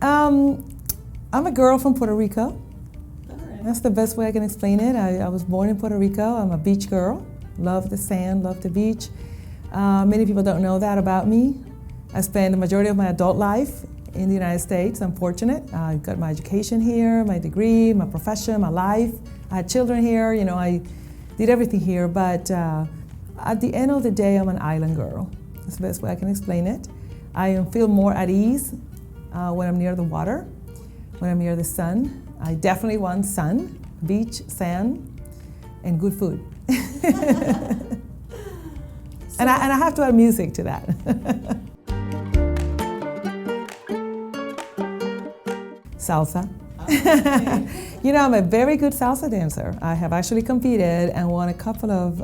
I'm a girl from Puerto Rico. All right. That's the best way I can explain it. I was born in Puerto Rico. I'm a beach girl. Love the sand, love the beach. Many people don't know that about me. I spent the majority of my adult life in the United States. I'm fortunate. I got my education here, my degree, my profession, my life. I had children here. You know, I did everything here. But at the end of the day, I'm an island girl. That's the best way I can explain it. I feel more at ease when I'm near the water, when I'm near the sun. I definitely want sun, beach, sand, and good food. And I have to add music to that. Salsa. Okay. You know, I'm a very good salsa dancer. I have actually competed and won a couple of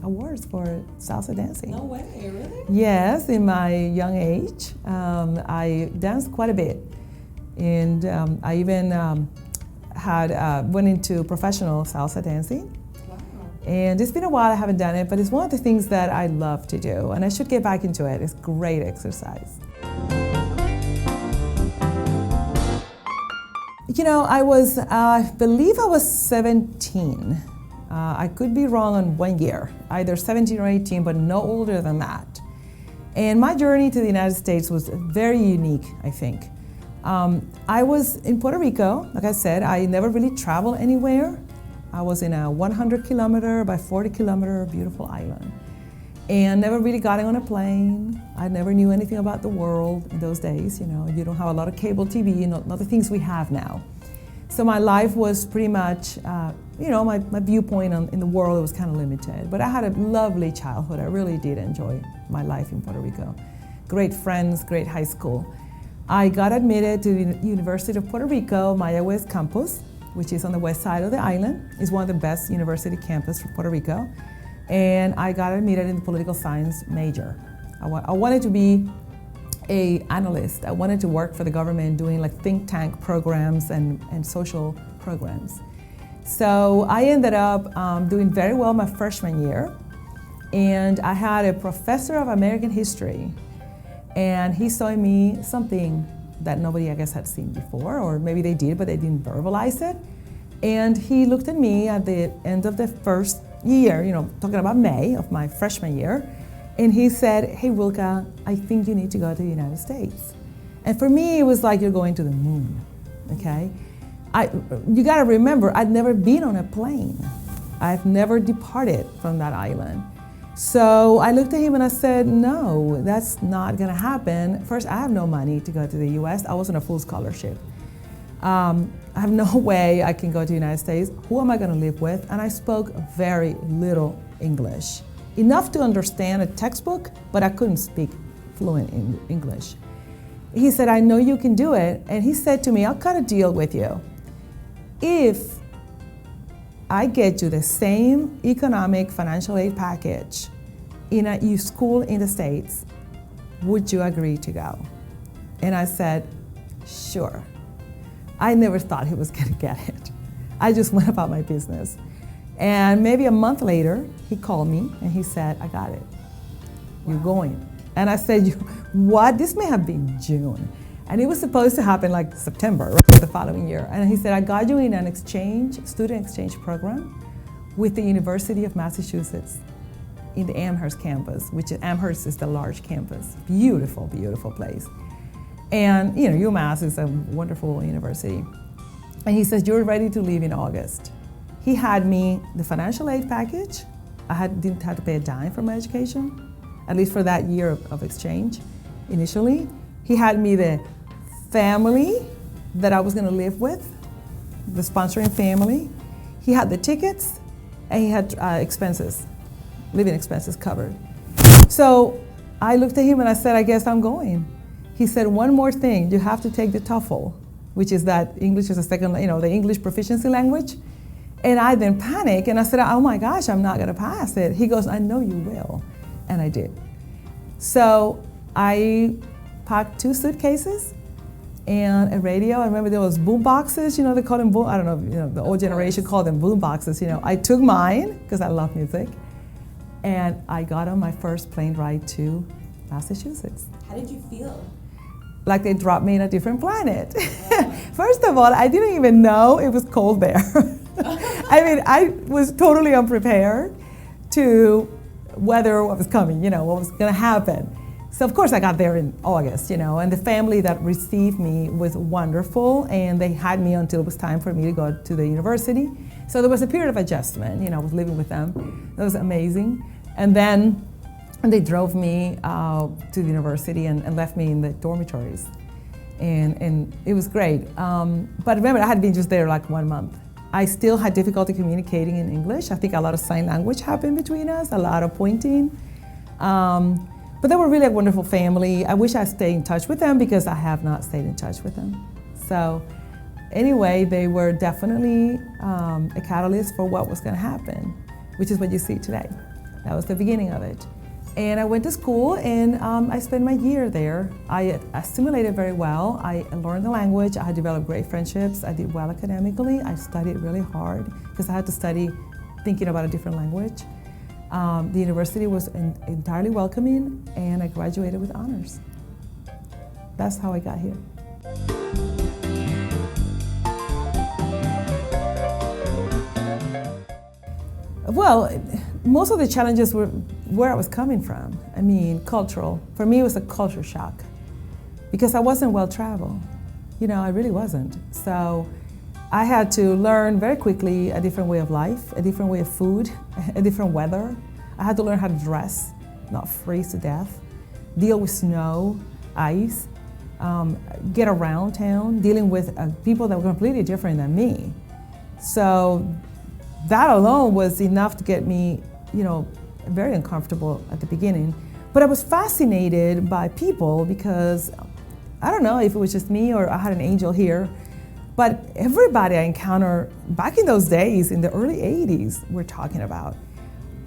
awards for salsa dancing. No way, really? Yes, in my young age. I danced quite a bit. And I even went into professional salsa dancing. Wow. And it's been a while I haven't done it, but it's one of the things that I love to do. And I should get back into it. It's great exercise. You know, I believe I was 17. I could be wrong on 1 year, either 17 or 18, but no older than that. And my journey to the United States was very unique, I think. I was in Puerto Rico, like I said. I never really traveled anywhere. I was in a 100 kilometer by 40 kilometer beautiful island. And never really got on a plane. I never knew anything about the world in those days. You know, you don't have a lot of cable TV, not the things we have now. So my life was pretty much, you know, my viewpoint in the world was kind of limited. But I had a lovely childhood. I really did enjoy my life in Puerto Rico. Great friends, great high school. I got admitted to the University of Puerto Rico, Maya West campus, which is on the west side of the island. It's one of the best university campuses for Puerto Rico. And I got admitted in the political science major. I wanted to be an analyst. I wanted to work for the government doing like think tank programs and social programs. So I ended up doing very well my freshman year. And I had a professor of American history. And he saw in me something that nobody, I guess, had seen before, or maybe they did, but they didn't verbalize it. And he looked at me at the end of the first year, you know, talking about May of my freshman year, and he said, "Hey, Wilka, I think you need to go to the United States." And for me, it was like you're going to the moon, okay? You gotta remember, I'd never been on a plane. I've never departed from that island. So I looked at him and I said, no, that's not gonna happen. First, I have no money to go to the US. I was on a full scholarship. I have no way I can go to the United States. Who am I gonna live with? And I spoke very little English. Enough to understand a textbook, but I couldn't speak fluent in English. He said, I know you can do it. And he said to me, I'll cut a deal with you. If I get you the same economic financial aid package in a school in the States, would you agree to go? And I said, sure. I never thought he was gonna get it. I just went about my business. And maybe a month later, he called me and he said, I got it. You're going. And I said, what? This may have been June. And it was supposed to happen like September, right, the following year. And he said, I got you in an student exchange program with the University of Massachusetts in the Amherst campus, which Amherst is the large campus. Beautiful, beautiful place. And you know, UMass is a wonderful university. And he says, you're ready to leave in August. He had me the financial aid package. Didn't have to pay a dime for my education, at least for that year of exchange initially. He had me the family that I was gonna live with, the sponsoring family. He had the tickets, and he had expenses, living expenses covered. So I looked at him and I said, I guess I'm going. He said, one more thing, you have to take the TOEFL, which is that English is a second, you know, the English proficiency language. And I then panicked and I said, oh my gosh, I'm not gonna pass it. He goes, I know you will. And I did. So I packed 2 suitcases and a radio. I remember there was boom boxes, you know, they call them boom, I don't know, you know, the old generation called them boom boxes, you know. I took mine, because I love music, and I got on my first plane ride to Massachusetts. How did you feel? like they dropped me in a different planet. First of all, I didn't even know it was cold there. I mean, I was totally unprepared to weather what was coming, what was going to happen. So of course I got there in August, and the family that received me was wonderful, and they had me until it was time for me to go to the university. So there was a period of adjustment, I was living with them. That was amazing. And then they drove me to the university and left me in the dormitories. And it was great. But remember, I had been just there like 1 month. I still had difficulty communicating in English. I think a lot of sign language happened between us, a lot of pointing. But they were really a wonderful family. I wish I stayed in touch with them because I have not stayed in touch with them. So anyway, they were definitely a catalyst for what was going to happen, which is what you see today. That was the beginning of it. And I went to school, and I spent my year there. I assimilated very well. I learned the language. I developed great friendships. I did well academically. I studied really hard because I had to study thinking about a different language. The university was entirely welcoming, and I graduated with honors. That's how I got here. Well, most of the challenges were where I was coming from. I mean, cultural. For me, it was a culture shock because I wasn't well traveled. I really wasn't. So I had to learn very quickly a different way of life, a different way of food, a different weather. I had to learn how to dress, not freeze to death, deal with snow, ice, get around town, dealing with people that were completely different than me. So that alone was enough to get me, very uncomfortable at the beginning. But I was fascinated by people because I don't know if it was just me or I had an angel here, but everybody I encountered back in those days, in the early 80s, we're talking about,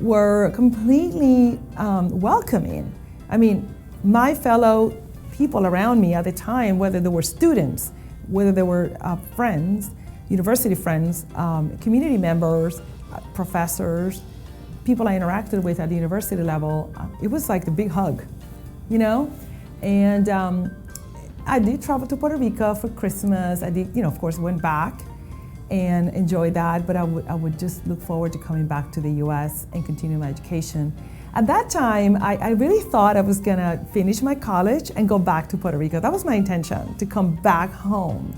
were completely welcoming. I mean, my fellow people around me at the time, whether they were students, whether they were friends, university friends, community members, professors, people I interacted with at the university level, it was like the big hug, And I did travel to Puerto Rico for Christmas. I did, of course, went back and enjoyed that, but I would just look forward to coming back to the US and continue my education. At that time, I really thought I was gonna finish my college and go back to Puerto Rico. That was my intention, to come back home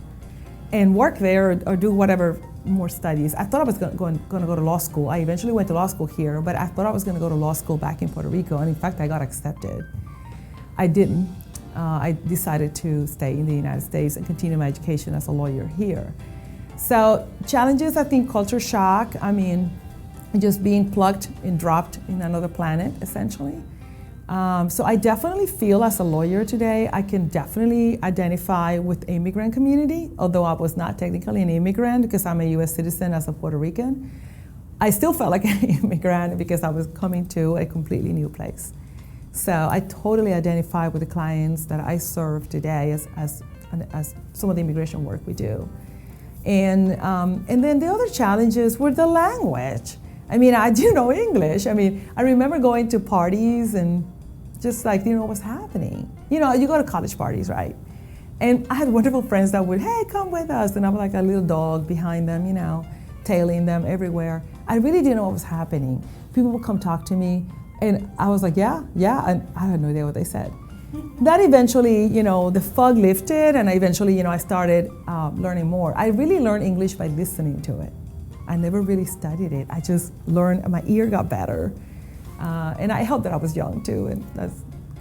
and work there or do whatever more studies. I thought I was going to go to law school. I eventually went to law school here, but I thought I was going to go to law school back in Puerto Rico, and in fact, I got accepted. I didn't. I decided to stay in the United States and continue my education as a lawyer here. So challenges, I think, culture shock. I mean, just being plucked and dropped in another planet, essentially. So I definitely feel as a lawyer today, I can definitely identify with the immigrant community, although I was not technically an immigrant because I'm a US citizen as a Puerto Rican. I still felt like an immigrant because I was coming to a completely new place. So I totally identify with the clients that I serve today as some of the immigration work we do. And then the other challenges were the language. I mean, I do know English. I mean, I remember going to parties and just like, what's happening. You go to college parties, right? And I had wonderful friends that would, hey, come with us. And I was like a little dog behind them, tailing them everywhere. I really didn't know what was happening. People would come talk to me, and I was like, yeah, and I had no idea what they said. That eventually, the fog lifted, and eventually, I started learning more. I really learned English by listening to it. I never really studied it. I just learned, my ear got better. And I hope that I was young too, and that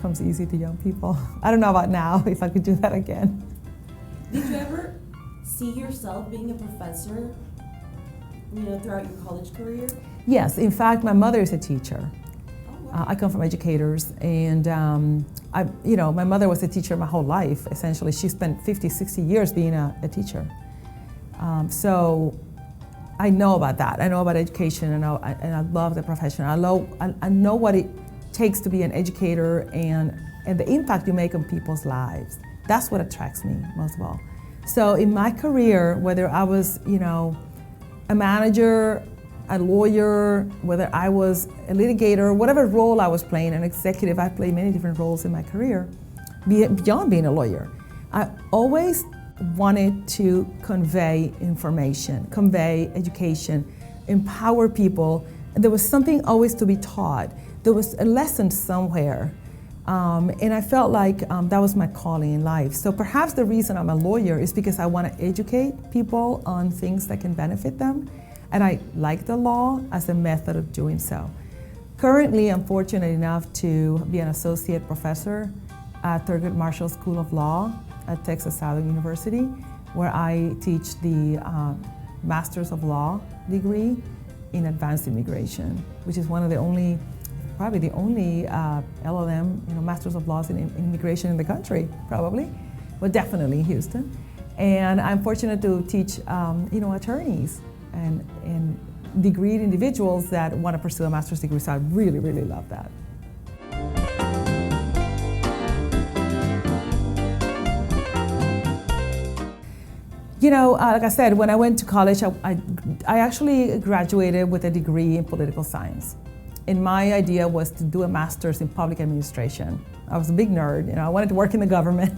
comes easy to young people. I don't know about now, if I could do that again. Did you ever see yourself being a professor, throughout your college career? Yes, in fact, my mother is a teacher. Oh, wow. I come from educators, and my mother was a teacher my whole life, essentially. She spent 50, 60 years being a teacher. So I know about that. I know about education, and I love the profession. I know what it takes to be an educator and the impact you make on people's lives. That's what attracts me most of all. So in my career, whether I was, a manager, a lawyer, whether I was a litigator, whatever role I was playing, an executive, I played many different roles in my career, beyond being a lawyer. I always wanted to convey information, convey education, empower people. There was something always to be taught. There was a lesson somewhere. And I felt like that was my calling in life. So perhaps the reason I'm a lawyer is because I want to educate people on things that can benefit them. And I like the law as a method of doing so. Currently, I'm fortunate enough to be an associate professor at Thurgood Marshall School of Law at Texas Southern University, where I teach the Masters of Law degree in Advanced Immigration, which is one of the only, probably the only LLM, Masters of Laws in Immigration in the country, probably, but definitely in Houston. And I'm fortunate to teach, attorneys and degreed individuals that want to pursue a master's degree, so I really, really love that. Like I said, when I went to college, I actually graduated with a degree in political science. And my idea was to do a master's in public administration. I was a big nerd, I wanted to work in the government.